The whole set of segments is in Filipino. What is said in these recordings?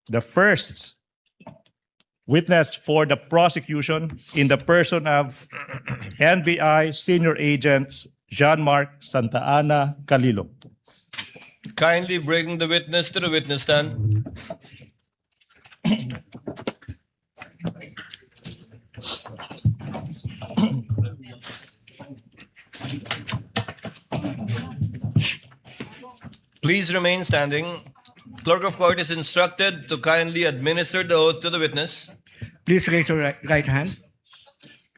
the first witness for the prosecution in the person of NBI Senior Agents Jean-Marc Santa Ana Calilong. Kindly bring the witness to the witness stand. Please remain standing. Clerk of Court is instructed to kindly administer the oath to the witness. Please raise your right hand.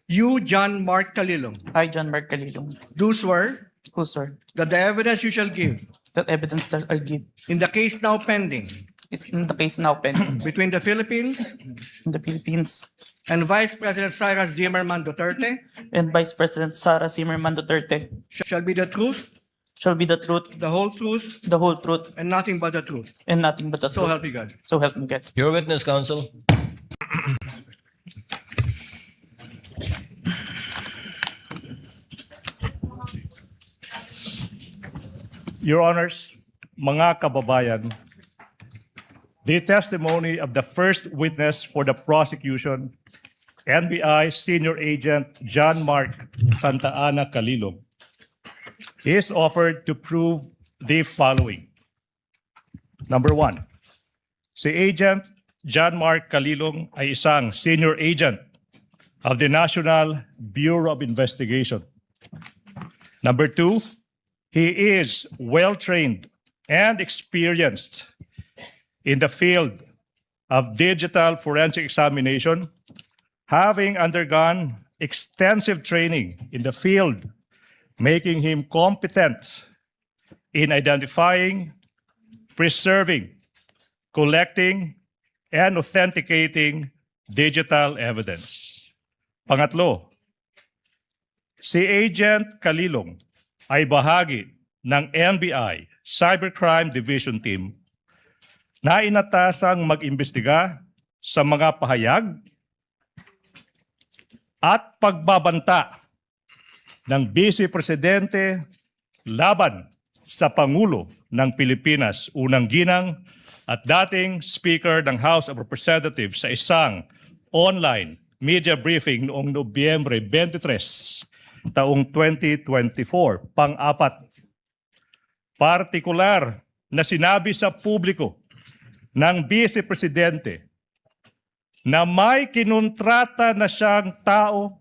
You, John Mark Calilong, I, John Mark Calilong, do swear who swear that the evidence you shall give that evidence that I'll give in the case now pending is in the case now pending between the Philippines in the Philippines and Vice President Sara Zimmerman Duterte and Vice President Sara Zimmerman Duterte shall be the truth, shall be the truth, the whole truth, the whole truth, and nothing but the truth. and nothing but the So truth. help me God. So help me God. Your witness, counsel. Your Honors, mga kababayan, the testimony of the first witness for the prosecution, NBI Senior Agent Jean-Marc Santa Ana Calilong, is offered to prove the following. Number one, si Agent Jean-Marc Calilong ay isang senior agent of the National Bureau of Investigation. Number two, he is well-trained and experienced in the field of digital forensic examination, having undergone extensive training in the field, making him competent in identifying, preserving, collecting, and authenticating digital evidence. Pangatlo, si Agent Calilong ay bahagi ng NBI Cybercrime Division Team na inatasang mag-imbestiga sa mga pahayag at pagbabanta ng Vice Presidente laban sa Pangulo ng Pilipinas, unang ginang at dating Speaker ng House of Representatives sa isang online media briefing noong Nobyembre 23, taong 2024, pang-apat. Partikular na sinabi sa publiko ng Vice Presidente na may kinontrata na siyang tao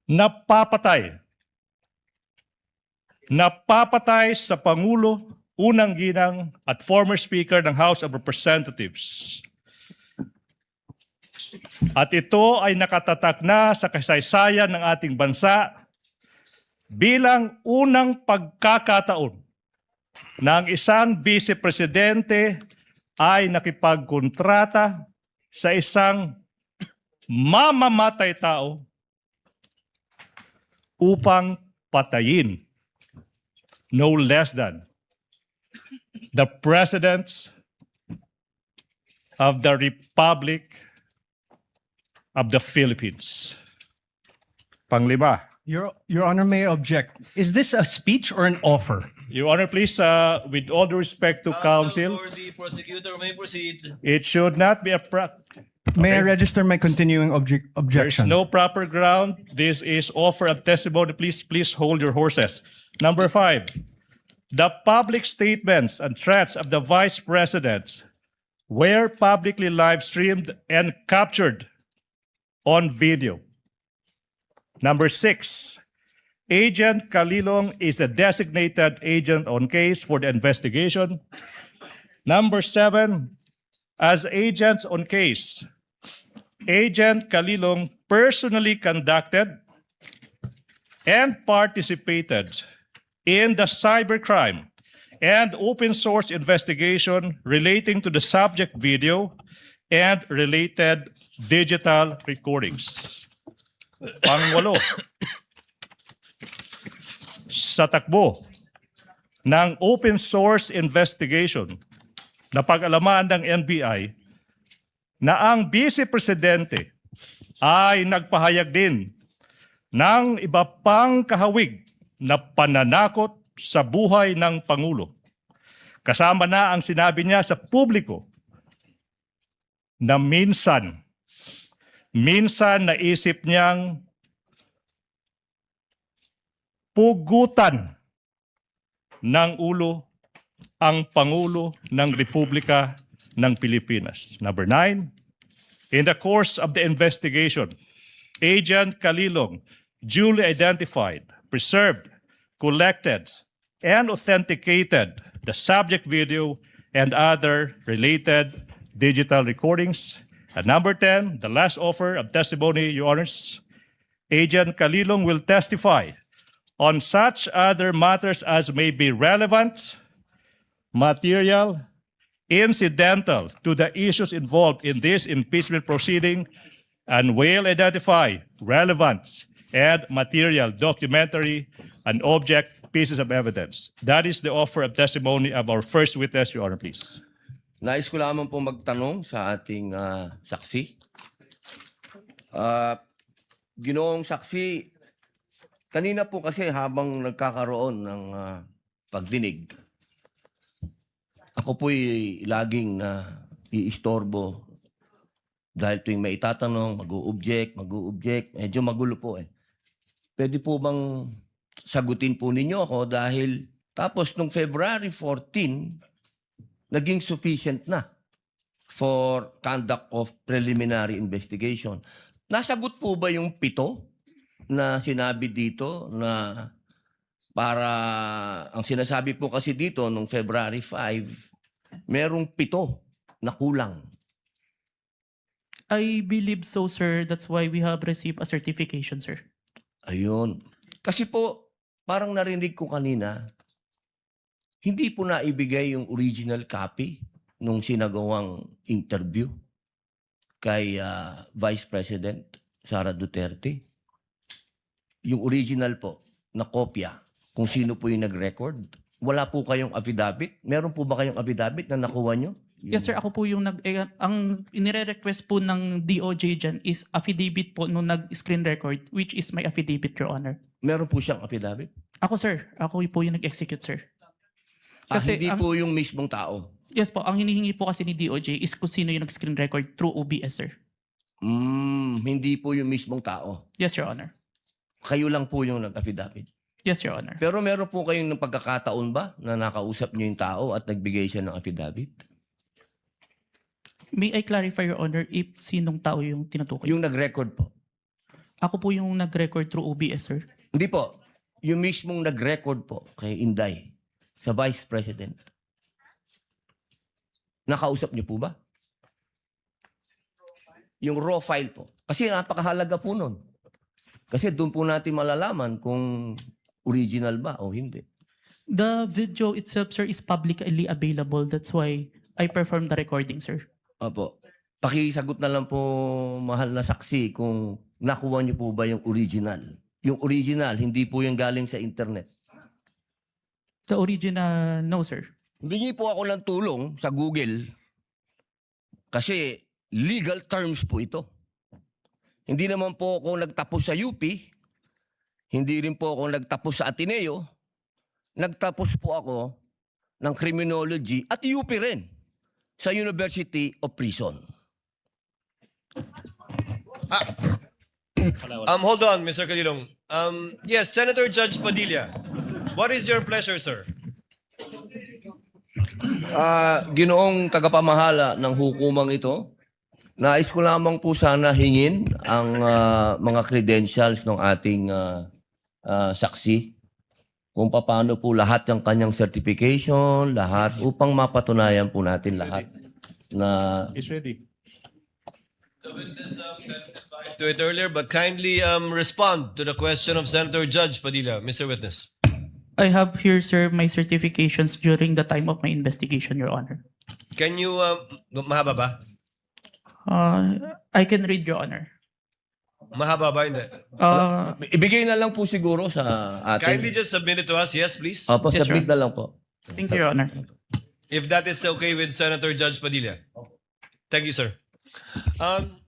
na papatay sa Pangulo, unang ginang at former Speaker ng House of Representatives. At ito ay nakatatak na sa kasaysayan ng ating bansa bilang unang pagkakataon ng isang Vice Presidente ay nakipagkontrata sa isang mamamatay tao upang patayin no less than the President of the Republic of the Philippines. Panglima. Your Honor, may I object? Is this a speech or an offer? Your Honor, please, with all due respect to counsel, For the prosecutor may proceed. it should not be a May I Okay. register my continuing There's objection? no proper ground. This is offer of testimony. Please hold your horses. Number 5, the public statements and threats of the Vice President were publicly live streamed and captured on video. Number 6, Agent Calilong is a designated agent on case for the investigation. Number 7, as agents on case, Agent Calilong personally conducted and participated in the cybercrime and open source investigation relating to the subject video and related digital recordings. Pangwalo, sa takbo ng open source investigation na pag-alaman ng NBI na ang Vice Presidente ay nagpahayag din ng iba pang kahawig na pananakot sa buhay ng Pangulo. Kasama na ang sinabi niya sa publiko na minsan naisip niyang pugutan ng ulo ang Pangulo ng Republika ng Pilipinas. Number 9, in the course of the investigation, Agent Calilong duly identified, preserved, collected, and authenticated the subject video and other related digital recordings. And number 10, the last offer of testimony, Your Honors, Agent Calilong will testify on such other matters as may be relevant, material, incidental to the issues involved in this impeachment proceeding, and will identify relevant and material documentary and object pieces of evidence. That is the offer of testimony of our first witness, Your Honor, please. Nais ko lamang po magtanong sa ating saksi. Ginoong saksi, kanina po kasi habang nagkakaroon ng pagdinig, ako po'y laging iistorbo dahil tuwing may itatanong, mag-u-object, medyo magulo po eh. Pwede po bang sagutin po ninyo ako dahil tapos nung February 14, naging sufficient na for conduct of preliminary investigation. Nasagot po ba yung 7 na sinabi dito na para, ang sinasabi po kasi dito nung February 5, merong 7 na kulang. I believe so, sir. That's why we have received a certification, sir. Ayun. Kasi po, parang narinig ko kanina, hindi po naibigay yung original copy nung sinagawang interview kay Vice President Sara Duterte. Yung original po na kopya, kung sino po yung nag-record. Wala po kayong affidavit? Meron po ba kayong affidavit na nakuha nyo? Yes, sir. Ako po yung ang inire-request po ng DOJ dyan is affidavit po nung nag-screen record, which is my affidavit, Your Honor. Meron po siyang affidavit? Ako, sir. Ako po yung nag-execute, sir. Kasi Hindi ang- po yung mismong tao? Yes po. Ang hinihingi po kasi ni DOJ is kung sino yung nag-screen record through OBS, sir. Hindi po yung mismong tao. Yes, Your Honor. Kayo lang po yung nag-affidavit. Yes, Your Honor. Pero meron po kayong pagkakataon ba na nakausap niyo yung tao at nagbigay siya ng affidavit? May I clarify, Your Honor, if sinong tao yung tinutukoy? Yung nag-record po. Ako po yung nag-record through OBS, sir. Hindi po. Yung mismong nag-record po kay Inday sa Vice President. Nakausap niyo po ba? Yung raw file po. Kasi napakahalaga po nun. Kasi doon po natin malalaman kung original ba o hindi. The video itself, sir, is publicly available. That's why I performed the recording, sir. Opo. Pakisagot na lang po, mahal na saksi, kung nakuha niyo po ba yung original. Yung original, hindi po yung galing sa internet. The original, no, sir. Humingi po ako ng tulong sa Google kasi legal terms po ito. Hindi naman po ako nagtapos sa UP, hindi rin po ako nagtapos sa Ateneo, nagtapos po ako ng criminology at UP rin sa University of Prison. Hold on, Mr. Calilong. Yes, Senator Judge Padilla. What is your pleasure, sir? Ginoong tagapamahala ng hukumang ito, nais ko lamang po sana hingin ang mga credentials ng ating saksi kung paano po lahat ng kanyang certification, lahat, upang mapatunayan po natin lahat na It's ready. To it earlier, but kindly respond to the question of Senator Judge Padilla, Mr. Witness. I have here, sir, my certifications during the time of my investigation, Your Honor. Can you, mahaba ba? I can read, Your Honor. Mahaba ba? Hindi. ibigay na lang po siguro sa Kindly atin. just submit it to us. Yes, please. Opo, Yes, submit sir. na lang po. Thank you, Your Honor. If that is okay with Senator Judge Padilla. Thank you, sir.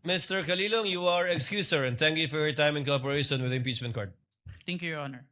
Mr. Calilong, you are excused, sir, and thank you for your time and cooperation with the impeachment court. Thank you, Your Honor.